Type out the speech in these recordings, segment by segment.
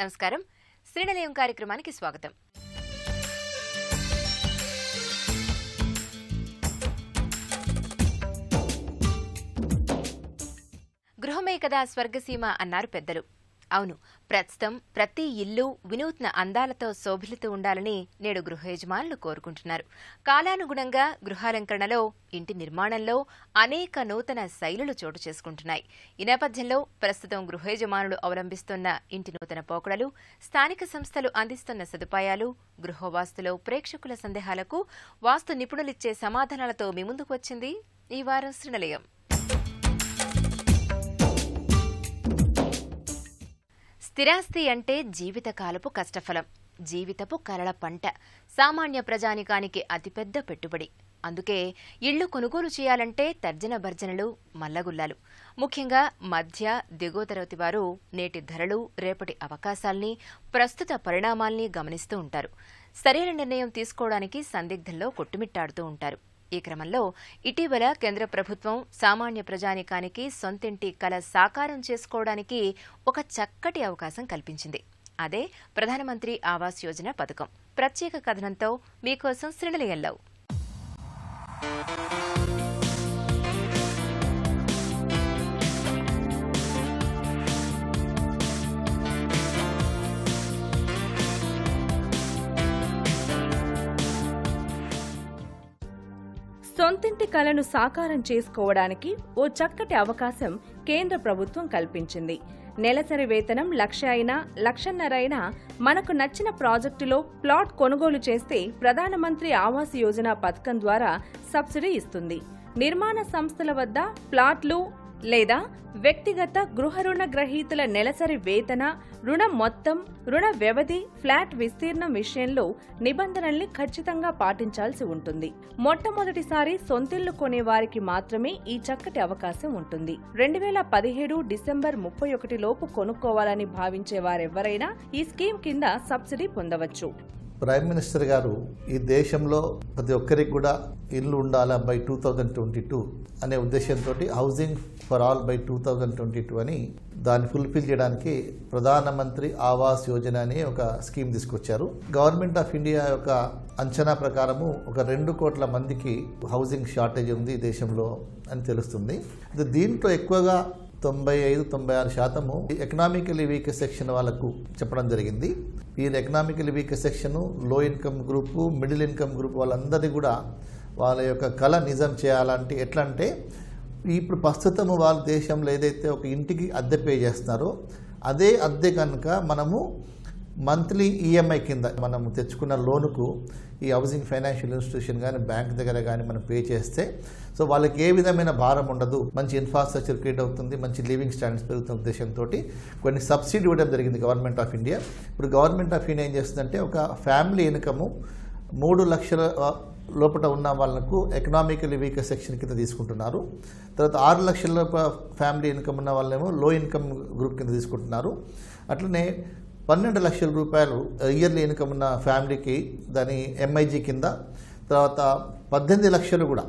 నమస్కారం. శ్రీనిలయం కార్యక్రమానికి స్వాగతం. గృహమే కదా స్వర్గసీమ అన్నారు పెద్దలు. అవును, ప్రస్తుతం ప్రతి ఇల్లు వినూత్న అందాలతో శోభిల్లుతూ ఉండాలని నేడు గృహ యజమానులు కోరుకుంటున్నారు. కాలానుగుణంగా గృహాలంకరణలో, ఇంటి నిర్మాణంలో అనేక నూతన శైలులు చోటు చేసుకుంటున్నాయి. ఈ నేపథ్యంలో ప్రస్తుతం గృహ యజమానులు అవలంబిస్తున్న ఇంటి నూతన పోకడలు, స్థానిక సంస్థలు అందిస్తున్న సదుపాయాలు, గృహవాస్తులో ప్రేక్షకుల సందేహాలకు వాస్తు నిపుణులిచ్చే సమాధానాలతో మీ ముందుకు వచ్చింది ఈ వారం శ్రీనిలయం. స్థిరాస్తి అంటే జీవితకాలపు కష్టఫలం, జీవితపు కలల పంట, సామాన్య ప్రజానికానికి అతిపెద్ద పెట్టుబడి. అందుకే ఇళ్లు కొనుగోలు చేయాలంటే తర్జన భర్జనలు, మల్లగుల్లాలు. ముఖ్యంగా మధ్య దిగువ తరగతి వారు నేటి ధరలు, రేపటి అవకాశాల్ని, ప్రస్తుత పరిణామాల్ని గమనిస్తూ ఉంటారు. సరైన నిర్ణయం తీసుకోవడానికి సందిగ్ధంలో కొట్టుమిట్టాడుతూ ఉంటారు. ఈ క్రమంలో ఇటీవల కేంద్ర ప్రభుత్వం సామాన్య ప్రజానికానికి సొంతింటి కల సాకారం చేసుకోవడానికి ఒక చక్కటి అవకాశం కల్పించింది. అదే ప్రధానమంత్రి ఆవాస్ యోజన పథకం. ప్రత్యేక కథనంతో మీకోసం శ్రీనిలయంలో. సొంతింటి కలను సాకారం చేసుకోవడానికి ఓ చక్కటి అవకాశం కేంద్ర ప్రభుత్వం కల్పించింది. నెలసరి వేతనం 1,00,000 అయినా 1,50,000 అయినా మనకు నచ్చిన ప్రాజెక్టులో ప్లాట్ కొనుగోలు చేస్తే ప్రధానమంత్రి ఆవాస్ యోజన పథకం ద్వారా సబ్సిడీ ఇస్తుంది. నిర్మాణ సంస్థల వద్ద ప్లాట్లు లేదా వ్యక్తిగత గృహ రుణ గ్రహీతల నెలసరి వేతన, రుణం మొత్తం, రుణ వ్యవధి, ఫ్లాట్ విస్తీర్ణం విషయంలో నిబంధనల్ని ఖచ్చితంగా పాటించాల్సి ఉంటుంది. మొట్టమొదటిసారి సొంతిల్లు కొనే వారికి మాత్రమే ఈ చక్కటి అవకాశం ఉంటుంది. 2017 డిసెంబర్ 31 లోపు కొనుక్కోవాలని భావించే వారెవ్వరైనా ఈ స్కీమ్ కింద సబ్సిడీ పొందవచ్చు. ప్రైమ్ మినిస్టర్ గారు ఈ దేశంలో ప్రతి ఒక్కరికి కూడా ఇల్లు ఉండాలా బై 2022 అనే ఉద్దేశంతో హౌసింగ్ ఫర్ ఆల్ బై 2022 అని దాన్ని ఫుల్ఫిల్ చేయడానికి ప్రధానమంత్రి ఆవాస్ యోజన అనే ఒక స్కీమ్ తీసుకొచ్చారు. గవర్నమెంట్ ఆఫ్ ఇండియా యొక్క అంచనా ప్రకారము ఒక 2 కోట్ల మందికి హౌసింగ్ షార్టేజ్ ఉంది దేశంలో అని తెలుస్తుంది. దీంట్లో ఎక్కువగా 95-96% ఎకనామికలీ వీక్ సెక్షన్ వాళ్ళకు చెప్పడం జరిగింది. ఈ ఎకనామికలీ వీక్ సెక్షన్, లో income group, middle income group వాళ్ళందరినీ కూడా వాళ్ళ యొక్క కళ నిజం చేయాలంటే ఎట్లా అంటే, ఇప్పుడు ప్రస్తుతం వాళ్ళ దేశంలో ఏదైతే ఒక ఇంటికి అద్దె పే చేస్తున్నారో అదే అద్దె కనుక మనము మంత్లీ ఈఎంఐ కింద మనము తెచ్చుకున్న లోనుకు ఈ హౌసింగ్ ఫైనాన్షియల్ ఇన్స్టిట్యూషన్ కానీ బ్యాంక్ దగ్గర కానీ మనం పే చేస్తే సో వాళ్ళకి ఏ విధమైన భారం ఉండదు, మంచి ఇన్ఫ్రాస్ట్రక్చర్ క్రియేట్ అవుతుంది, మంచి లివింగ్ స్టాండర్డ్స్ పెరుగుతున్న ఉద్దేశంతో కొన్ని సబ్సిడీ ఇవ్వడం జరిగింది గవర్నమెంట్ ఆఫ్ ఇండియా. ఇప్పుడు గవర్నమెంట్ ఆఫ్ ఇండియా ఏం చేస్తుందంటే ఒక ఫ్యామిలీ ఇన్కము 3 లక్షల లోపల ఉన్న వాళ్ళకు ఎకనామికలీ వీక్ సెక్షన్ కింద తీసుకుంటున్నారు. తర్వాత 6 లక్షల ఫ్యామిలీ ఇన్కమ్ ఉన్న వాళ్ళేమో లో ఇన్కమ్ గ్రూప్ కింద తీసుకుంటున్నారు. అట్లనే 12 లక్షల రూపాయలు ఇయర్లీ ఇన్కమ్ ఉన్న ఫ్యామిలీకి దాని ఎంఐజీ కింద, తర్వాత 18 లక్షలు కూడా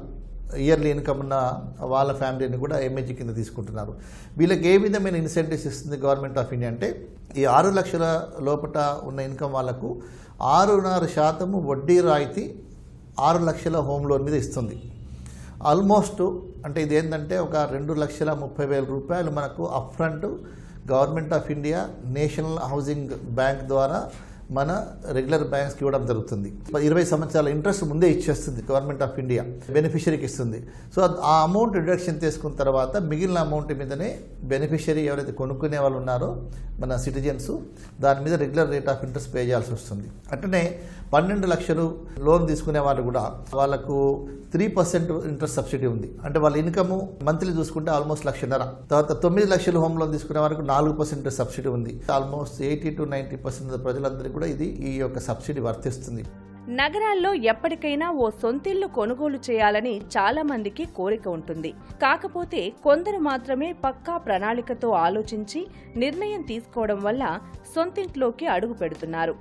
ఇయర్లీ ఇన్కమ్ ఉన్న వాళ్ళ ఫ్యామిలీని కూడా ఎంఐజీ కింద తీసుకుంటున్నారు. వీళ్ళకి ఏ విధమైన ఇన్సెంటివ్స్ ఇస్తుంది గవర్నమెంట్ ఆఫ్ ఇండియా అంటే, ఈ 6 లక్షల లోపల ఉన్న ఇన్కమ్ వాళ్ళకు 6.5% వడ్డీ రాయితీ 6 లక్షల హోమ్ లోన్ మీద ఇస్తుంది. ఆల్మోస్ట్ అంటే ఇది ఏంటంటే ఒక 2,30,000 రూపాయలు మనకు up front government of India national housing bank ద్వారా మన రెగ్యులర్ బ్యాంక్స్కి ఇవ్వడం జరుగుతుంది. 20 సంవత్సరాల ఇంట్రెస్ట్ ముందే ఇచ్చేస్తుంది గవర్నమెంట్ ఆఫ్ ఇండియా, బెనిఫిషరీకి ఇస్తుంది. సో ఆ అమౌంట్ డిడక్షన్ తీసుకున్న తర్వాత మిగిలిన అమౌంట్ మీదనే బెనిఫిషరీ ఎవరైతే కొనుక్కునే వాళ్ళు ఉన్నారో మన సిటిజన్స్ దాని మీద regular rate of interest pay చేయాల్సి వస్తుంది. అట్లనే 12 లక్షలు లోన్ తీసుకునే వాళ్ళు కూడా వాళ్ళకు 3% ఇంట్రెస్ట్ సబ్సిడీ ఉంది. అంటే వాళ్ళ ఇన్కమ్ మంత్లీ చూసుకుంటే ఆల్మోస్ట్ 1,50,000. తర్వాత 9 లక్షలు హోమ్ లోన్ తీసుకునే వరకు 4% సబ్సిడీ ఉంది. ఆల్మోస్ట్ 80-90% ప్రజలందరికీ కూడా ఈ యొక్క సబ్సిడీ వర్తిస్తుంది. నగరాల్లో ఎప్పటికైనా ఓ సొంతిల్లు కొనుగోలు చేయాలని చాలా మందికి కోరిక ఉంటుంది. కాకపోతే కొందరు మాత్రమే పక్కా ప్రణాళికతో ఆలోచించి నిర్ణయం తీసుకోవడం వల్ల సొంతింట్లోకి అడుగు పెడుతున్నారు.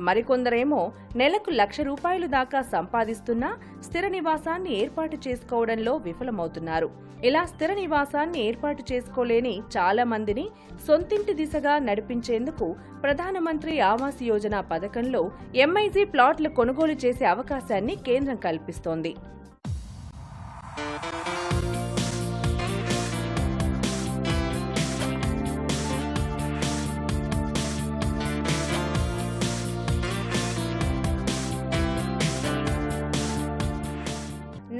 మరికొందరేమో నెలకు ₹1,00,000 దాకా సంపాదిస్తున్నా స్థిర నివాసాన్ని ఏర్పాటు చేసుకోవడంలో విఫలమవుతున్నారు. ఇలా స్థిర నివాసాన్ని ఏర్పాటు చేసుకోలేని చాలా మందిని సొంతింటి దిశగా నడిపించేందుకు ప్రధానమంత్రి ఆవాస్ యోజన పథకంలో ఎంఐజీ ప్లాట్లు కొనుగోలు చేసే అవకాశాన్ని కేంద్రం కల్పిస్తోంది.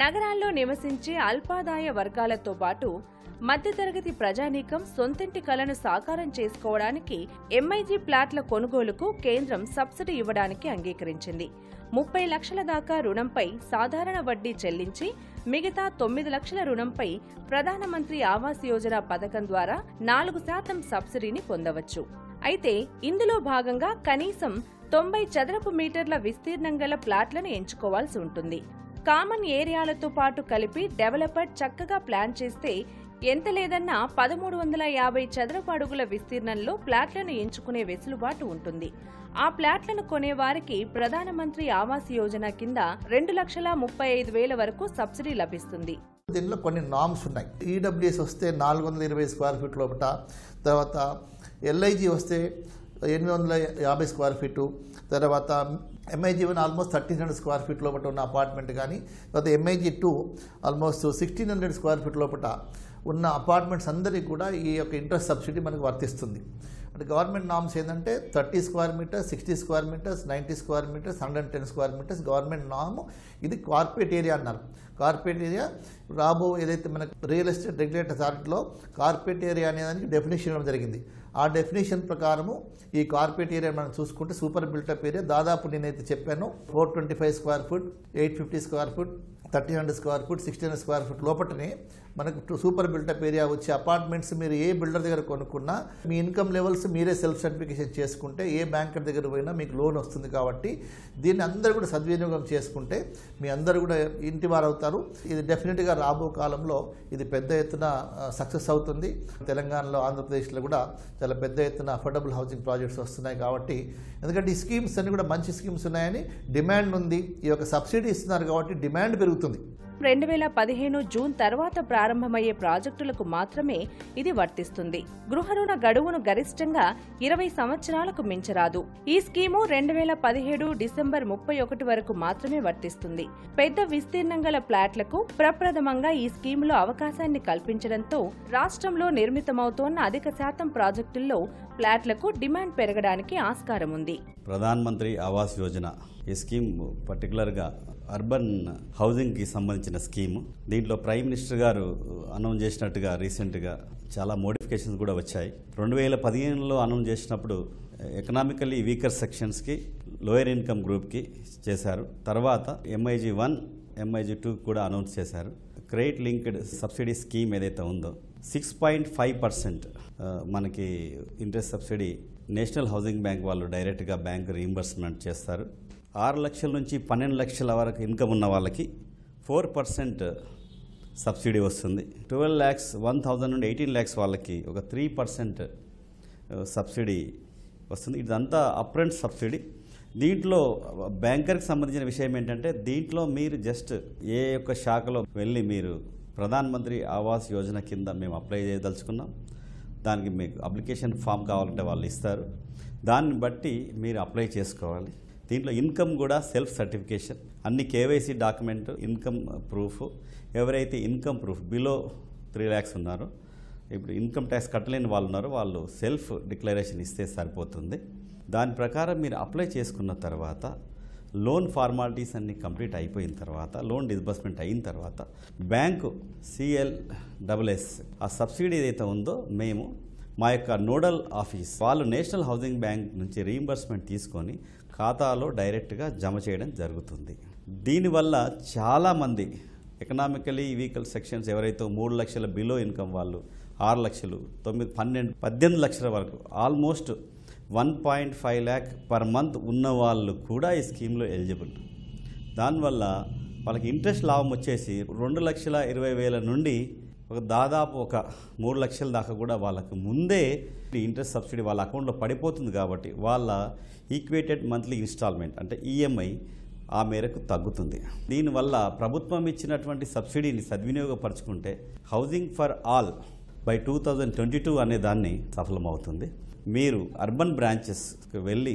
నగరాల్లో నివసించే అల్పాదాయ వర్గాలతో పాటు మధ్యతరగతి ప్రజానీకం సొంతింటి కలను సాకారం చేసుకోవడానికి ఎంఐజీ ప్లాట్ల కొనుగోలుకు కేంద్రం సబ్సిడీ ఇవ్వడానికి అంగీకరించింది. 30 లక్షల దాకా రుణంపై సాధారణ వడ్డీ చెల్లించి మిగతా 9 లక్షల రుణంపై ప్రధానమంత్రి ఆవాస్ యోజన పథకం ద్వారా 4% సబ్సిడీని పొందవచ్చు. అయితే ఇందులో భాగంగా కనీసం 90 చదరపు మీటర్ల విస్తీర్ణం గల ప్లాట్లను ఎంచుకోవాల్సి ఉంటుంది. కామన్ ఏరియాలతో పాటు కలిపి డెవలపర్ చక్కగా ప్లాన్ చేస్తే ఎంత లేదన్నా 1350 చదరపు అడుగుల విస్తీర్ణంలో ప్లాట్లను ఎంచుకునే వెసులుబాటు ఉంటుంది. ఆ ప్లాట్లను కొనేవారికి ప్రధానమంత్రి ఆవాస్ యోజన కింద 2,35,000 వరకు సబ్సిడీ లభిస్తుంది. దీనిలో కొన్ని నామ్స్ ఉన్నాయి. ఈడబ్ల్యూఎస్ వస్తే 420 స్క్వేర్ ఫీట్ లోపల, తర్వాత ఎల్ఐజీ వస్తే 850 స్క్వేర్ ఫీటు, తర్వాత ఎంఐజీ 1 ఆల్మోస్ట్ 1300 స్క్వేర్ ఫీట్ లోపల ఉన్న అపార్ట్మెంట్ కానీ, తర్వాత ఎంఐజీ 2 ఆల్మోస్ట్ 1600 స్క్వేర్ ఫీట్ లోపల ఉన్న అపార్ట్మెంట్స్ అందరికీ కూడా ఈ యొక్క ఇంట్రెస్ట్ సబ్సిడీ మనకు వర్తిస్తుంది. అంటే గవర్నమెంట్ నామ్స్ ఏంటంటే 30 square metres, 60 square metres, 90 square metres, 110 square metres government నామ్. ఇది కార్పొరేట్ ఏరియా అన్నారు. కార్పొరేట్ ఏరియా ఏదైతే మనకు రియల్ ఎస్టేట్ రెగ్యులేటరీ అథారిటీలో కార్పొరేట్ ఏరియా అనేదానికి డెఫినేషన్ ఇవ్వడం జరిగింది. ఆ డెఫినేషన్ ప్రకారము ఈ కార్పొరేట్ ఏరియా మనం చూసుకుంటే సూపర్ బిల్టప్ ఏరియా దాదాపు నేనైతే చెప్పాను 425 square foot, 850 square foot, 1300 square foot, 1600 square foot లోపలనే మనకు సూపర్ బిల్టప్ ఏరియా వచ్చే అపార్ట్మెంట్స్ మీరు ఏ బిల్డర్ దగ్గర కొనుక్కున్నా మీ ఇన్కమ్ లెవెల్స్ మీరే సెల్ఫ్ సర్టిఫికేషన్ చేసుకుంటే ఏ బ్యాంకర్ దగ్గర పోయినా మీకు లోన్ వస్తుంది. కాబట్టి దీన్ని అందరూ కూడా సద్వినియోగం చేసుకుంటే మీ అందరూ కూడా ఇంటి వారు అవుతారు. ఇది డెఫినెట్గా రాబో కాలంలో ఇది పెద్ద ఎత్తున సక్సెస్ అవుతుంది. తెలంగాణలో, ఆంధ్రప్రదేశ్లో కూడా చాలా పెద్ద ఎత్తున అఫోర్డబుల్ హౌసింగ్ ప్రాజెక్ట్స్ వస్తున్నాయి. కాబట్టి ఎందుకంటే ఈ స్కీమ్స్ అన్ని కూడా మంచి స్కీమ్స్ ఉన్నాయని డిమాండ్ ఉంది. ఈ యొక్క సబ్సిడీ ఇస్తున్నారు కాబట్టి డిమాండ్ పెరుగుతుంది. 2015 జూన్ తర్వాత ప్రారంభమయ్యే ప్రాజెక్టులకు మాత్రమే ఇది వర్తిస్తుంది. గృహ రుణ గడువును గరిష్టంగా 20 సంవత్సరాలకు మించరాదు. ఈ స్కీము 2017 డిసెంబర్ 31 వరకు మాత్రమే వర్తిస్తుంది. పెద్ద విస్తీర్ణం గల ప్లాట్లకు ప్రప్రథమంగా ఈ స్కీములో అవకాశాన్ని కల్పించడంతో రాష్ట్రంలో నిర్మితమవుతోన్న అధిక శాతం ప్రాజెక్టుల్లో ప్లాట్లకు డిమాండ్ పెరగడానికి ఆస్కారం ఉంది. ప్రధాన్ మంత్రి ఆవాస్ యోజన ఈ స్కీమ్ పర్టికులర్గా అర్బన్ హౌసింగ్కి సంబంధించిన స్కీము. దీంట్లో ప్రైమ్ మినిస్టర్ గారు అనౌన్స్ చేసినట్టుగా రీసెంట్గా చాలా మోడిఫికేషన్స్ కూడా వచ్చాయి. 2015లో అనౌన్స్ చేసినప్పుడు ఎకనామికల్లీ వీకర్ సెక్షన్స్కి, లోయర్ ఇన్కమ్ గ్రూప్కి చేశారు. తర్వాత MIG 1, MIG 2 కూడా అనౌన్స్ చేశారు. క్రెడిట్ లింక్డ్ సబ్సిడీ స్కీమ్ ఏదైతే ఉందో 6.5% మనకి interest subsidy national housing bank వాళ్ళు డైరెక్ట్గా బ్యాంక్ రీయింబర్స్మెంట్ చేస్తారు. 6 లక్షల నుంచి 12 లక్షల వరకు ఇన్కమ్ ఉన్న వాళ్ళకి 4% సబ్సిడీ వస్తుంది. 12 lakhs 1,000 నుండి 18 lakhs వాళ్ళకి ఒక 3% సబ్సిడీ వస్తుంది. ఇదంతా అప్రెంట్ సబ్సిడీ. దీంట్లో బ్యాంకర్కి సంబంధించిన విషయం ఏంటంటే దీంట్లో మీరు జస్ట్ ఏ యొక్క శాఖలో వెళ్ళి మీరు ప్రధాన్ మంత్రి ఆవాస్ యోజన కింద మేము అప్లై చేయదలుచుకున్నాం, దానికి మీకు అప్లికేషన్ ఫామ్ కావాలంటే వాళ్ళు ఇస్తారు. దాన్ని బట్టి మీరు అప్లై చేసుకోవాలి. దీంట్లో ఇన్కమ్ కూడా సెల్ఫ్ సర్టిఫికేషన్, అన్ని KYC డాక్యుమెంట్, ఇన్కమ్ ప్రూఫ్. ఎవరైతే ఇన్కమ్ ప్రూఫ్ బిలో 3 lakhs ఉన్నారో, ఇప్పుడు ఇన్కమ్ ట్యాక్స్ కట్టలేని వాళ్ళు ఉన్నారో వాళ్ళు సెల్ఫ్ డిక్లరేషన్ ఇస్తే సరిపోతుంది. దాని ప్రకారం మీరు అప్లై చేసుకున్న తర్వాత లోన్ ఫార్మాలిటీస్ అన్ని కంప్లీట్ అయిపోయిన తర్వాత, లోన్ డిస్బర్స్మెంట్ అయిన తర్వాత బ్యాంకు CLSS ఆ సబ్సిడీ ఏదైతే ఉందో మేము మా యొక్క నోడల్ ఆఫీస్ వాళ్ళు నేషనల్ హౌసింగ్ బ్యాంక్ నుంచి రీయింబర్స్మెంట్ తీసుకొని ఖాతాలో డైరెక్ట్గా జమ చేయడం జరుగుతుంది. దీనివల్ల చాలామంది ఎకనామికలీ వీకల్ సెక్షన్స్ ఎవరైతే 3 లక్షల బిలో ఇన్కమ్ వాళ్ళు 6 లక్షలు, 9, 12, 18 లక్షల వరకు ఆల్మోస్ట్ 1.5 lakh పర్ మంత్ ఉన్న వాళ్ళు కూడా ఈ స్కీమ్లో ఎలిజిబుల్. దానివల్ల వాళ్ళకి ఇంట్రెస్ట్ లాభం వచ్చేసి 2,20,000 నుండి దాదాపు ఒక 3 లక్షల దాకా కూడా వాళ్ళకి ముందే ఇంట్రెస్ట్ సబ్సిడీ వాళ్ళ అకౌంట్లో పడిపోతుంది కాబట్టి వాళ్ళ ఈక్వేటెడ్ మంత్లీ ఇన్స్టాల్మెంట్ అంటే ఈఎంఐ ఆ మేరకు తగ్గుతుంది. దీనివల్ల ప్రభుత్వం ఇచ్చినటువంటి సబ్సిడీని సద్వినియోగపరచుకుంటే హౌసింగ్ ఫర్ ఆల్ బై 2022 అనే దాన్ని సఫలమవుతుంది. మీరు అర్బన్ బ్రాంచెస్కి వెళ్ళి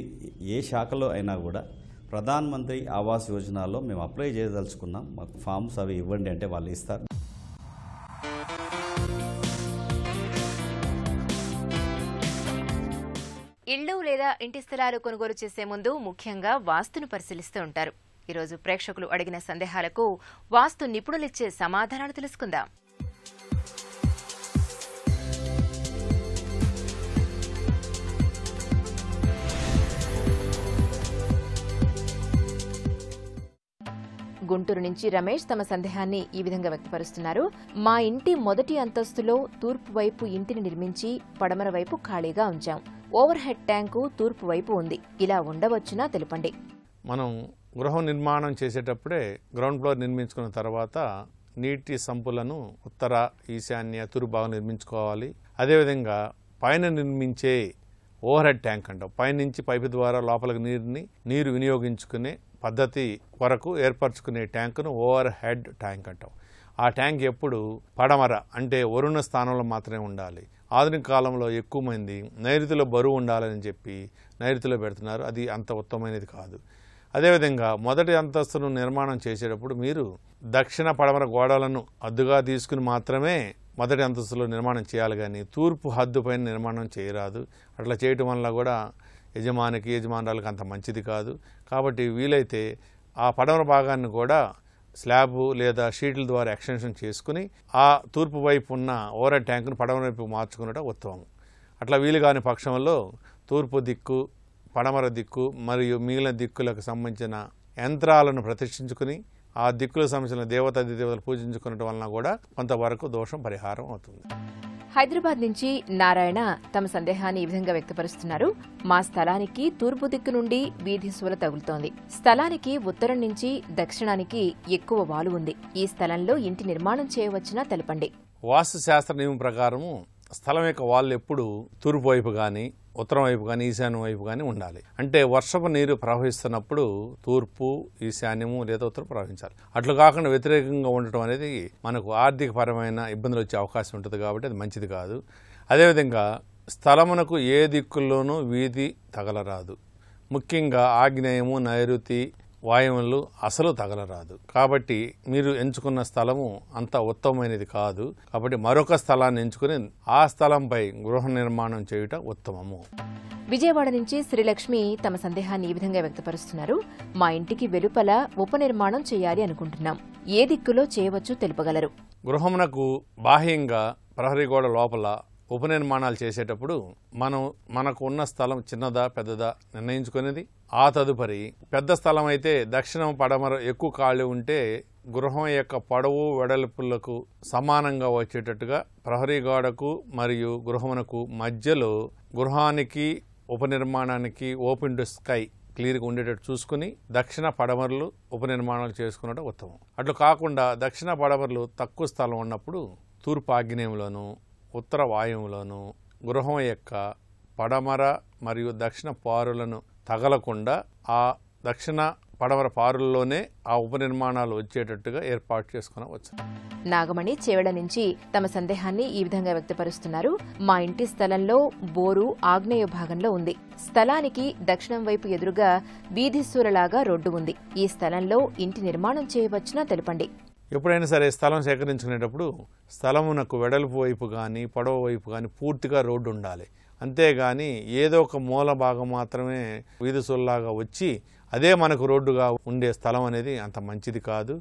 ఏ శాఖలో అయినా కూడా ప్రధాన్ మంత్రి ఆవాస్ యోజనలో మేము అప్లై చేయదలుచుకున్నాం, మాకు ఫామ్స్ అవి ఇవ్వండి అంటే వాళ్ళు ఇస్తారు. ఇళ్ళు లేదా ఇంటి స్థలాలు కొనుగోలు చేసే ముందు ముఖ్యంగా వాస్తును పరిశీలిస్తూ ఉంటారు. ఈరోజు ప్రేక్షకులు అడిగిన సందేహాలకు వాస్తు నిపుణులిచ్చే సమాధానాలు తెలుసుకుందాం. గుంటూరు నుంచి రమేష్ తమ సందేహాన్ని ఈ విధంగా వ్యక్తపరుస్తున్నారు. మా ఇంటి మొదటి అంతస్తులో తూర్పు వైపు ఇంటిని నిర్మించి పడమర వైపు ఖాళీగా ఉంచాం. ఓవర్ హెడ్ ట్యాంకు తూర్పు వైపు ఉంది. ఇలా ఉండవచ్చునా తెలుపండి. మనం గృహ నిర్మాణం చేసేటప్పుడే గ్రౌండ్ ఫ్లోర్ నిర్మించుకున్న తర్వాత నీటి సంపులను ఉత్తర, ఈశాన్య, తూర్పు భాగం నిర్మించుకోవాలి. అదేవిధంగా పైన నిర్మించే ఓవర్ హెడ్ ట్యాంక్ అంటాం. పైనుంచి పైపు ద్వారా లోపలికి నీరు వినియోగించుకునే పద్ధతి కొరకు ఏర్పరచుకునే ట్యాంకును ఓవర్ హెడ్ ట్యాంక్ అంటాం. ఆ ట్యాంక్ ఎప్పుడు పడమర అంటే వరుణ స్థానంలో మాత్రమే ఉండాలి. ఆధునిక కాలంలో ఎక్కువ మంది నైరుతిలో బరువు ఉండాలని చెప్పి నైరుతిలో పెడుతున్నారు. అది అంత ఉత్తమమైనది కాదు. అదేవిధంగా మొదటి అంతస్తును నిర్మాణం చేసేటప్పుడు మీరు దక్షిణ పడమర గోడలను అద్దుగా తీసుకుని మాత్రమే మొదటి అంతస్తులో నిర్మాణం చేయాలి, కానీ తూర్పు హద్దు పైన నిర్మాణం చేయరాదు. అట్లా చేయటం వల్ల కూడా యజమానురాలకు అంత మంచిది కాదు. కాబట్టి వీలైతే ఆ పడమర భాగాన్ని కూడా స్లాబ్ లేదా షీట్ల ద్వారా ఎక్స్టెన్షన్ చేసుకుని ఆ తూర్పు వైపు ఉన్న ఓవర్ హెడ్ ట్యాంకును పడమర వైపు మార్చుకున్నట ఉత్తమం. అట్లా వీలు కాని పక్షంలో తూర్పు దిక్కు, పడమర దిక్కు మరియు మిగిలిన దిక్కులకు సంబంధించిన యంత్రాలను ప్రతిష్ఠించుకుని ఆ దిక్కులకు సంబంధించిన దేవతలు పూజించుకునటం వలన కూడా కొంతవరకు దోషం పరిహారం అవుతుంది. హైదరాబాద్ నుంచి నారాయణ తమ సందేహాన్ని ఈ విధంగా వ్యక్తపరుస్తున్నారు. మా స్థలానికి తూర్పు దిక్కు నుండి వీధి సూల తగులుతోంది. స్థలానికి ఉత్తరం నుంచి దక్షిణానికి ఎక్కువ వాలు ఉంది. ఈ స్థలంలో ఇంటి నిర్మాణం చేయవచ్చునా తెలపండి. వాస్తు శాస్త్ర నియమం ప్రకారము స్థలం యొక్క వాళ్ళు ఎప్పుడు తూర్పు వైపు కానీ, ఉత్తరం వైపు కానీ, ఈశాన్యం వైపు కానీ ఉండాలి. అంటే వర్షపు నీరు ప్రవహిస్తున్నప్పుడు తూర్పు, ఈశాన్యము లేదా ఉత్తరం ప్రవహించాలి. అట్లు కాకుండా వ్యతిరేకంగా ఉండటం అనేది మనకు ఆర్థికపరమైన ఇబ్బందులు వచ్చే అవకాశం ఉంటుంది కాబట్టి అది మంచిది కాదు. అదేవిధంగా స్థలమునకు ఏ దిక్కుల్లోనూ వీధి తగలరాదు. ముఖ్యంగా ఆగ్నేయము, నైరుతి, వాయువులు అసలు తగలరాదు. కాబట్టి మీరు ఎంచుకున్న స్థలము అంత ఉత్తమమైనది కాదు. కాబట్టి మరొక స్థలాన్ని ఎంచుకుని ఆ స్థలంపై గృహ నిర్మాణం చేయుట ఉత్తమము. విజయవాడ నుంచి శ్రీలక్ష్మి తమ సందేహాన్ని ఈ విధంగా వ్యక్తపరుస్తున్నారు. మా ఇంటికి వెలుపల ఉపనిర్మాణం చేయాలి అనుకుంటున్నాం. ఏ దిక్కులో చేయవచ్చు తెలుపగలరు. గృహమునకు బాహ్యంగా ప్రహరీ గోడ లోపల ఉపనిర్మాణాలు చేసేటప్పుడు మనకు ఉన్న స్థలం చిన్నదా పెద్దదా నిర్ణయించుకునేది. ఆ తదుపరి పెద్ద స్థలం అయితే దక్షిణం పడమర ఎక్కువ ఖాళీ ఉంటే గృహం యొక్క పొడవు వెడల్పులకు సమానంగా వచ్చేటట్టుగా ప్రహరీ గోడకు మరియు గృహమునకు మధ్యలో గృహానికి ఉపనిర్మాణానికి ఓపెన్ టు స్కై క్లియర్గా ఉండేటట్టు చూసుకుని దక్షిణ పడమరలు ఉపనిర్మాణాలు చేసుకున్నట్టు ఉత్తమం. అట్లు కాకుండా దక్షిణ పడమరలు తక్కువ స్థలం ఉన్నప్పుడు తూర్పు ఆగ్నేయంలోను, ఉత్తర వాయువులోను గృహం యొక్క పడమర మరియు దక్షిణ పారులను తగలకుండా ఆ దక్షిణ పడమర పారుల్లోనే ఆ ఉపనిర్మాణాలు వచ్చేటట్టుగా ఏర్పాటు చేసుకునవచ్చు. నాగమణి చేవెళ్ల నుంచి తమ సందేహాన్ని ఈ విధంగా వ్యక్తపరుస్తున్నారు. మా ఇంటి స్థలంలో బోరు ఆగ్నేయ భాగంలో ఉంది. స్థలానికి దక్షిణం వైపు ఎదురుగా వీధి సూరలాగా రోడ్డు ఉంది. ఈ స్థలంలో ఇంటి నిర్మాణం చేయవచ్చునా తెలపండి. ఎప్పుడైనా సరే స్థలం సేకరించుకునేటప్పుడు స్థలమునకు వెడల్పు వైపు కానీ, పొడవు వైపు కానీ పూర్తిగా రోడ్డు ఉండాలి. అంతేగాని ఏదో ఒక మూల భాగం మాత్రమే వీధి సూరలాగా వచ్చి అదే మనకు రోడ్డుగా ఉండే స్థలం అనేది అంత మంచిది కాదు.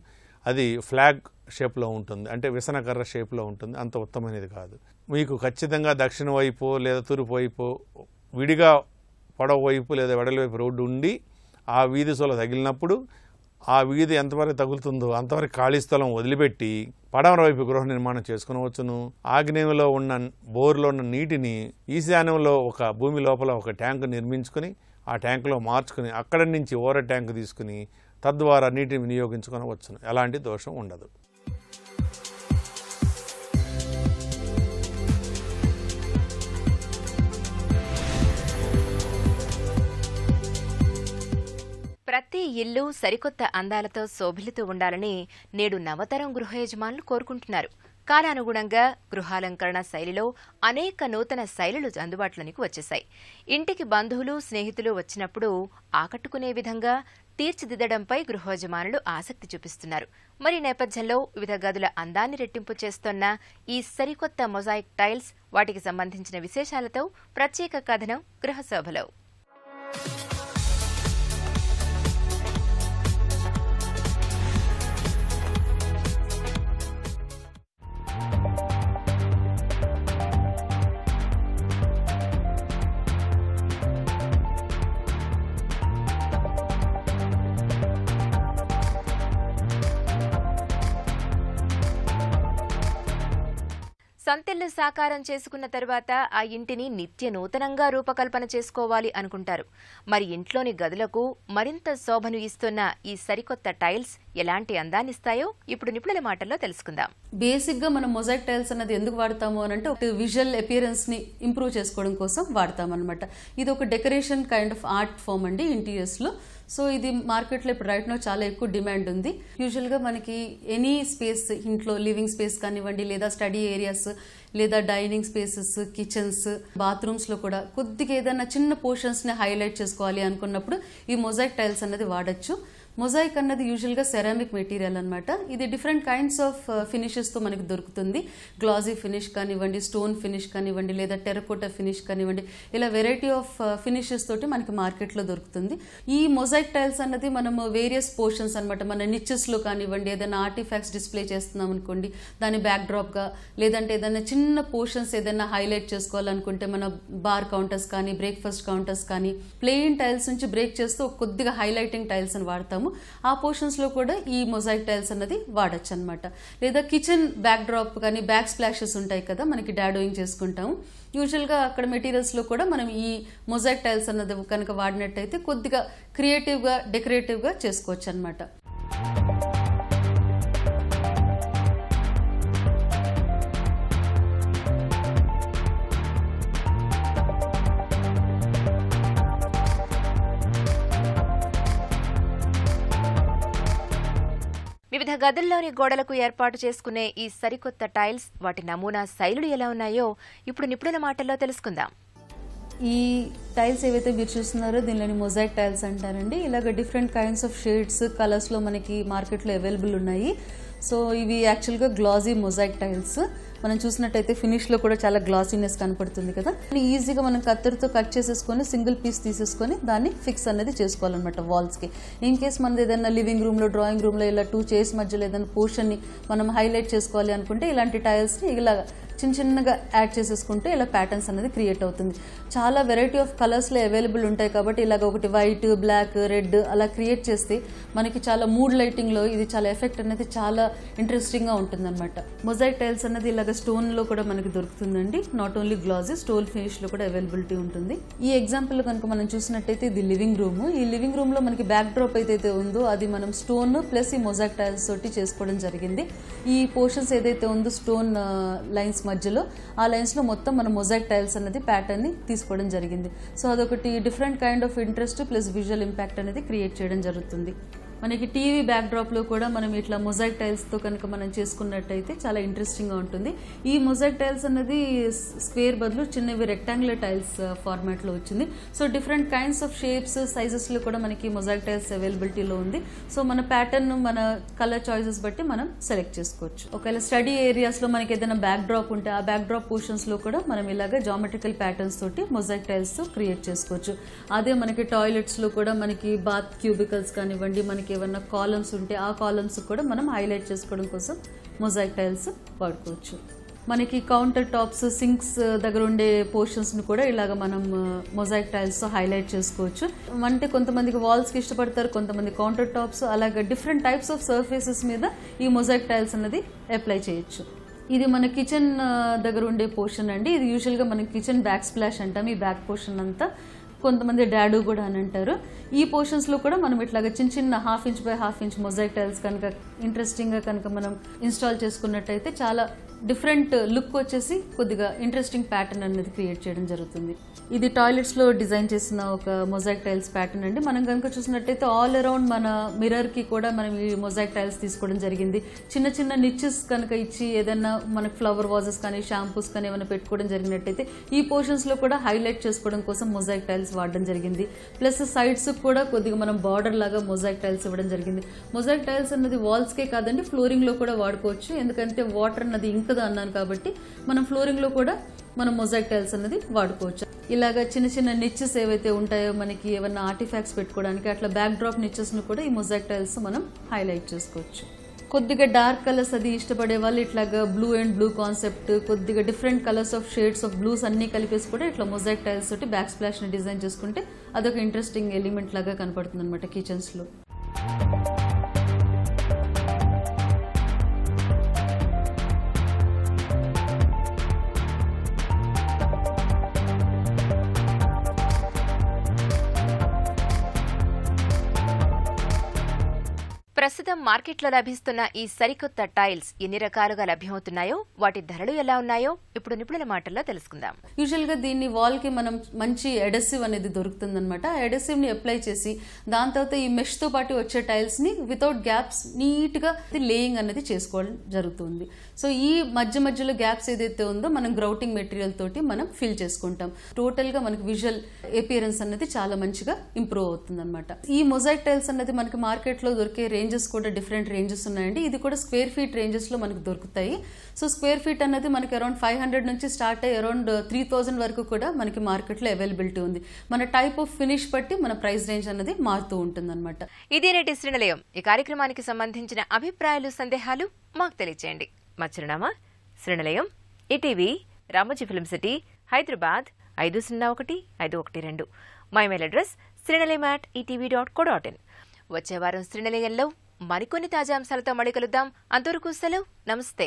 అది ఫ్లాగ్ షేప్లో ఉంటుంది, అంటే విసనకర్ర షేప్లో ఉంటుంది. అంత ఉత్తమమైనది కాదు. మీకు ఖచ్చితంగా దక్షిణ వైపు లేదా తూర్పు వైపు విడిగా పొడవు వైపు లేదా వెడల వైపు రోడ్డు ఉండి ఆ వీధి సూల తగిలినప్పుడు ఆ వీధి ఎంతవరకు తగులుతుందో అంతవరకు ఖాళీ స్థలం వదిలిపెట్టి పడమర వైపు గృహ నిర్మాణం చేసుకునవచ్చును. ఆగ్నేయంలో ఉన్న బోర్లో ఉన్న నీటిని ఈశాన్యంలో ఒక భూమి లోపల ఒక ట్యాంకు నిర్మించుకుని ఆ ట్యాంకులో మార్చుకుని అక్కడి నుంచి ఓవర్ ట్యాంకు తీసుకుని తద్వారా నీటిని వినియోగించుకునవచ్చును. ఎలాంటి దోషం ఉండదు. ప్రతి ఇల్లు సరికొత్త అందాలతో శోభిల్లుతూ ఉండాలని నేడు నవతరం గృహ యజమానులు కోరుకుంటున్నారు. కాలానుగుణంగా గృహాలంకరణ శైలిలో అనేక నూతన శైలులు అందుబాటులోనికి వచ్చేశాయి. ఇంటికి బంధువులు, స్నేహితులు వచ్చినప్పుడు ఆకట్టుకునే విధంగా తీర్చిదిద్దడంపై గృహయజమానులు ఆసక్తి చూపిస్తున్నారు. మరి నేపథ్యంలో వివిధ గదుల అందాన్ని రెట్టింపు చేస్తోన్న ఈ సరికొత్త మొజాయిక్ టైల్స్, వాటికి సంబంధించిన విశేషాలతో ప్రత్యేక కథనం గృహశోభలో. సొంతిల్లు సాకారం చేసుకున్న తర్వాత ఆ ఇంటిని నిత్య నూతనంగా రూపకల్పన చేసుకోవాలి అనుకుంటారు. మరి ఇంట్లోని గదులకు మరింత శోభను ఇస్తున్న ఈ సరికొత్త టైల్స్ ఎలాంటి అందాన్నిస్తాయో ఇప్పుడు నిపుణుల మాటల్లో తెలుసుకుందాం. బేసిక్ గా మనం మొజాయిక్ టైల్స్ అనేది ఎందుకు వాడతాము అని అంటే విజువల్ అపియరెన్స్ ని ఇంప్రూవ్ చేసుకోవడం కోసం వాడతాం అనమాట. ఇది ఒక decoration kind of art form అండి ఇంటీరియర్స్ లో. సో ఇది మార్కెట్లో ఇప్పుడు రైట్ నో చాలా ఎక్కువ డిమాండ్ ఉంది. యూజువల్గా మనకి ఎనీ స్పేస్, ఇంట్లో లివింగ్ స్పేస్ కానివ్వండి, లేదా స్టడీ ఏరియాస్, లేదా డైనింగ్ స్పేసెస్, కిచెన్స్, బాత్రూమ్స్లో కూడా కొద్దిగా ఏదైనా చిన్న పోర్షన్స్ని హైలైట్ చేసుకోవాలి అనుకున్నప్పుడు ఈ మొజాయిక్ టైల్స్ అనేది వాడచ్చు. మొజాయిక్ అన్నది యూజువల్గా సెరామిక్ మెటీరియల్ అనమాట. ఇది డిఫరెంట్ కైండ్స్ ఆఫ్ ఫినిషెస్తో మనకి దొరుకుతుంది. గ్లాజీ ఫినిష్ కానివ్వండి, స్టోన్ ఫినిష్ కానివ్వండి, లేదా టెరకోటా ఫినిష్ కానివ్వండి, ఇలా వెరైటీ ఆఫ్ ఫినిషెస్ తోటి మనకి మార్కెట్లో దొరుకుతుంది. ఈ మొజాయిక్ టైల్స్ అన్నది మనము వేరియస్ పోర్షన్స్ అనమాట. మన నిచెస్లో కానివ్వండి, ఏదైనా ఆర్టిఫాక్ట్స్ డిస్ప్లే చేస్తున్నాం అనుకోండి, దాని బ్యాక్ డ్రాప్గా, లేదంటే ఏదైనా చిన్న పోర్షన్స్ ఏదైనా హైలైట్ చేసుకోవాలనుకుంటే మన బార్ కౌంటర్స్ కానీ, బ్రేక్ఫాస్ట్ కౌంటర్స్ కానీ, ప్లెయిన్ టైల్స్ నుంచి బ్రేక్ చేస్తూ కొద్దిగా హైలైటింగ్ టైల్స్ అని వాడతాము. ఆ పోర్షన్స్ లో కూడా ఈ మొజాయిక్ టైల్స్ అన్నది వాడచ్చు అనమాట. లేదా కిచెన్ బ్యాక్ డ్రాప్ కానీ, బ్యాక్ స్ప్లాషెస్ ఉంటాయి కదా, మనకి డాడోయింగ్ చేసుకుంటాము. యూజువల్గా అక్కడ మెటీరియల్స్ లో కూడా మనం ఈ మొజాయిక్ టైల్స్ అన్నది కనుక వాడినట్టయితే కొద్దిగా క్రియేటివ్గా, డెకరేటివ్గా చేసుకోవచ్చు అనమాట. వివిధ గదుల్లోని గోడలకు ఏర్పాటు చేసుకునే ఈ సరికొత్త టైల్స్, వాటి నమూనా శైలులు ఎలా ఉన్నాయో ఇప్పుడు నిపుణుల మాటల్లో తెలుసుకుందాం. ఈ టైల్స్ ఏవైతే మీరు చూస్తున్నారో దీనిలోని మొజాయిక్ టైల్స్ అంటారండి. ఇలాగ డిఫరెంట్ కైండ్స్ ఆఫ్ షేడ్స్, కలర్స్లో మనకి మార్కెట్లో అవైలబుల్ ఉన్నాయి. సో ఇవి యాక్చువల్గా గ్లాజీ మొజాయిక్ టైల్స్. మనం చూసినట్టయితే ఫినిష్లో కూడా చాలా గ్లాసీనెస్ కనపడుతుంది కదా. ఈజీగా మనం కత్తెరతో కట్ చేసేసుకొని సింగిల్ పీస్ తీసేసుకొని దాన్ని ఫిక్స్ అనేది చేసుకోవాలన్నమాట వాల్స్కి. ఇన్ కేస్ మనది ఏదైనా లివింగ్ రూమ్లో, డ్రాయింగ్ రూమ్లో ఇలా 2 చైర్స్ మధ్యలో ఏదైనా పోర్షన్ని మనం హైలైట్ చేసుకోవాలి అనుకుంటే ఇలాంటి టైల్స్ని ఇలా చిన్నగా యాడ్ చేసేసుకుంటే ఇలా ప్యాటర్న్స్ అనేది క్రియేట్ అవుతుంది. చాలా వెరైటీ ఆఫ్ కలర్స్లో అవైలబుల్ ఉంటాయి కాబట్టి ఇలాగ ఒకటి వైట్, బ్లాక్, రెడ్ అలా క్రియేట్ చేస్తే మనకి చాలా మూడ్ లైటింగ్లో ఇది చాలా ఎఫెక్ట్ అనేది చాలా ఇంట్రెస్టింగ్గా ఉంటుంది అనమాట. మొజాయిక్ టైల్స్ అనేది ఇలాగ స్టోన్లో కూడా మనకి దొరుకుతుందండి. నాట్ ఓన్లీ గ్లాజీ, స్టోన్ ఫినిష్లో కూడా అవైలబిలిటీ ఉంటుంది. ఈ ఎగ్జాంపుల్ కనుక మనం చూసినట్టయితే ఇది లివింగ్ రూమ్. ఈ లివింగ్ రూమ్లో మనకి బ్యాక్ డ్రాప్ అయితే ఉందో అది మనం స్టోన్ ప్లస్ ఈ మొజాయిక్ టైల్స్ తోటి చేసుకోవడం జరిగింది. ఈ పోర్షన్స్ ఏదైతే ఉందో స్టోన్ లైన్స్ మధ్యలో, ఆ లైన్స్ లో మొత్తం మనం మొజాయిక్ టైల్స్ అనేది ప్యాటర్న్ ని తీసుకోవడం జరిగింది. సో అదొకటి different kind of interest plus visual impact అనేది క్రియేట్ చేయడం జరుగుతుంది. మనకి టీవీ బ్యాక్ డ్రాప్ లో కూడా మనం ఇట్లా మొజాయిక్ టైల్స్ తో కనుక మనం చేసుకున్నట్టయితే చాలా ఇంట్రెస్టింగ్ గా ఉంటుంది. ఈ మొజాయిక్ టైల్స్ అనేది స్క్వేర్ బదులు చిన్నవి రెక్టాంగులర్ టైల్స్ ఫార్మాట్ లో వచ్చింది. So different kinds of shapes, sizes లో కూడా మనకి మొజాయిక్ టైల్స్ అవైలబిలిటీలో ఉంది. సో మన ప్యాటర్న్, మన కలర్ చాయిసెస్ బట్టి మనం సెలెక్ట్ చేసుకోవచ్చు. ఒకవేళ స్టడీ ఏరియాస్ లో మనకి ఏదైనా బ్యాక్ డ్రాప్ ఉంటే ఆ బ్యాక్ డ్రాప్ పోర్షన్స్ లో కూడా మనం ఇలాగ జామెట్రికల్ ప్యాటర్న్స్ తోటి మొజాయిక్ టైల్స్ తో క్రియేట్ చేసుకోవచ్చు. అదే మనకి టాయిలెట్స్ లో కూడా మనకి బాత్ క్యూబికల్స్ కానివ్వండి, మనకి ఏమన్నా కాలమ్స్ ఉంటే ఆ కాలమ్స్ కూడా మనం హైలైట్ చేసుకోవడం కోసం మొజాయిక్ టైల్స్ వాడుకోవచ్చు. మనకి కౌంటర్ టాప్స్, సింక్స్ దగ్గర ఉండే పోర్షన్స్ ని కూడా ఇలాగ మనం మొజాయిక్ టైల్స్ తో హైలైట్ చేసుకోవచ్చు. అంటే కొంతమందికి వాల్స్ కి ఇష్టపడతారు, కొంతమంది కౌంటర్ టాప్స్, అలాగే డిఫరెంట్ టైప్స్ ఆఫ్ సర్ఫేసెస్ మీద ఈ మొజాయిక్ టైల్స్ అనేది అప్లై చేయొచ్చు. ఇది మన కిచెన్ దగ్గర ఉండే పోర్షన్ అండి. ఇది యూజువల్గా మన కిచెన్ బ్యాక్ స్ప్లాష్ అంటాం. ఈ బ్యాక్ పోర్షన్ అంతా కొంతమంది డాడూ కూడా అని అంటారు. ఈ పోర్షన్స్లో కూడా మనం ఇట్లాగా చిన్న 1/2 inch by 1/2 inch mosaic tiles కనుక ఇంట్రెస్టింగ్గా కనుక మనం ఇన్స్టాల్ చేసుకున్నట్టయితే చాలా డిఫరెంట్ లుక్ వచ్చేసి కొద్దిగా ఇంట్రెస్టింగ్ ప్యాటర్న్ అనేది క్రియేట్ చేయడం జరుగుతుంది. ఇది టాయిలెట్స్లో డిజైన్ చేసిన ఒక మొజాయిక్ టైల్స్ ప్యాటర్న్ అండి. మనం కనుక చూసినట్టయితే ఆల్ అరౌండ్ మన మిర్రర్కి కూడా మనం ఈ మొజాయిక్ టైల్స్ తీసుకోవడం జరిగింది. చిన్న చిన్న నిచెస్ కనుక ఇచ్చి ఏదైనా మనకు ఫ్లవర్ వాజెస్ కానీ షాంపూస్ కానీ ఏమైనా పెట్టుకోవడం జరిగినట్టయితే ఈ పోర్షన్స్లో కూడా హైలైట్ చేసుకోవడం కోసం మొజాయిక్ టైల్స్ వాడడం జరిగింది. ప్లస్ సైడ్స్ కూడా కొద్దిగా మనం బార్డర్ లాగా మొజాయిక్ టైల్స్ ఇవ్వడం జరిగింది. మొజాయిక్ టైల్స్ అన్నది వాల్స్కే కాదండి, ఫ్లోరింగ్లో కూడా వాడుకోవచ్చు. ఎందుకంటే వాటర్ అన్నది ఇంకదు అన్నాను కాబట్టి మనం ఫ్లోరింగ్లో కూడా మనం మొజాయిక్ టైల్స్ అన్నది వాడుకోవచ్చు. ఇలాగా చిన్న చిన్న నిచెస్ ఏవైతే ఉంటాయో మనకి ఏమైనా ఆర్టిఫాక్ట్స్ పెట్టుకోవడానికి అట్లా బ్యాక్ డ్రాప్ నిచెస్ను కూడా ఈ మొజాయిక్ టైల్స్ మనం హైలైట్ చేసుకోవచ్చు. కొద్దిగా డార్క్ కలర్స్ అది ఇష్టపడే వాళ్ళు ఇట్లాగా బ్లూ అండ్ బ్లూ కాన్సెప్ట్, కొద్దిగా different colours of shades of blues అన్ని కలిపేసి కూడా ఇట్లా మొజాయిక్ టైల్స్ తోటి బ్యాక్ స్ప్లాష్ ని డిజైన్ చేసుకుంటే అదొక ఇంట్రెస్టింగ్ ఎలిమెంట్ లాగా కనపడుతుంది అనమాట కిచెన్స్ లో. ప్రస్తుతం మార్కెట్లో లభిస్తున్న ఈ సరికొత్త టైల్స్ ఎన్ని రకాలుగా లభ్యమవుతున్నాయో, వాటి ధరలు ఎలా ఉన్నాయో ఇప్పుడు నిపుణుల మాటల్లో తెలుసుకుందాం. యూజువల్ గా దీన్ని వాల్ కి మనం మంచి అడెసివ్ అనేది దొరుకుతుంది అనమాట. అడెసివ్ ని అప్లై చేసి దాని తర్వాత ఈ మెష్ తో పాటు వచ్చే టైల్స్ ని వితౌట్ గ్యాప్స్ నీట్ గా లేయింగ్ అనేది చేసుకోవడం జరుగుతుంది. సో ఈ మధ్యలో గ్యాప్స్ ఏదైతే ఉందో మనం గ్రౌటింగ్ మెటీరియల్ తోటి మనం ఫిల్ చేసుకుంటాం. టోటల్ గా మనకి విజువల్ అపియరెన్స్ అనేది చాలా మంచిగా ఇంప్రూవ్ అవుతుంది అనమాట. ఈ మొజాయిక్ టైల్స్ అనేది మనకి మార్కెట్ లో దొరికే రేంజెస్ కూడా డిఫరెంట్ రేంజెస్ ఉన్నాయండి. ఇది కూడా స్క్వేర్ ఫీట్ రేంజెస్ లో మనకు దొరుకుతాయి. సో స్క్వేర్ ఫీట్ అనేది మనకి అరౌండ్ 500 నుంచి స్టార్ట్ అయ్యి అరౌండ్ 3000 వరకు కూడా మనకి మార్కెట్ లో అవైలబిలిటీ ఉంది. మన టైప్ ఆఫ్ ఫినిష్ బట్టి మన ప్రైస్ రేంజ్ అనేది మారుతూ ఉంటుంది అనమాట. ఇదే నేటి శ్రీనిలయం. ఈ కార్యక్రమానికి సంబంధించిన అభిప్రాయాలు, సందేహాలు మాకు తెలియజేయండి. మా చిరునామా Srinilayam, ETV, Ramoji film city, Hyderabad 501512. మా ఇమెయిల్ అడ్రస్ srinilaya@etv.co.in. వచ్చే వారం శ్రీనిలయంలో మరికొన్ని తాజా అంశాలతో మళ్ళీ కలుద్దాం. అంతవరకు సెలవు, నమస్తే.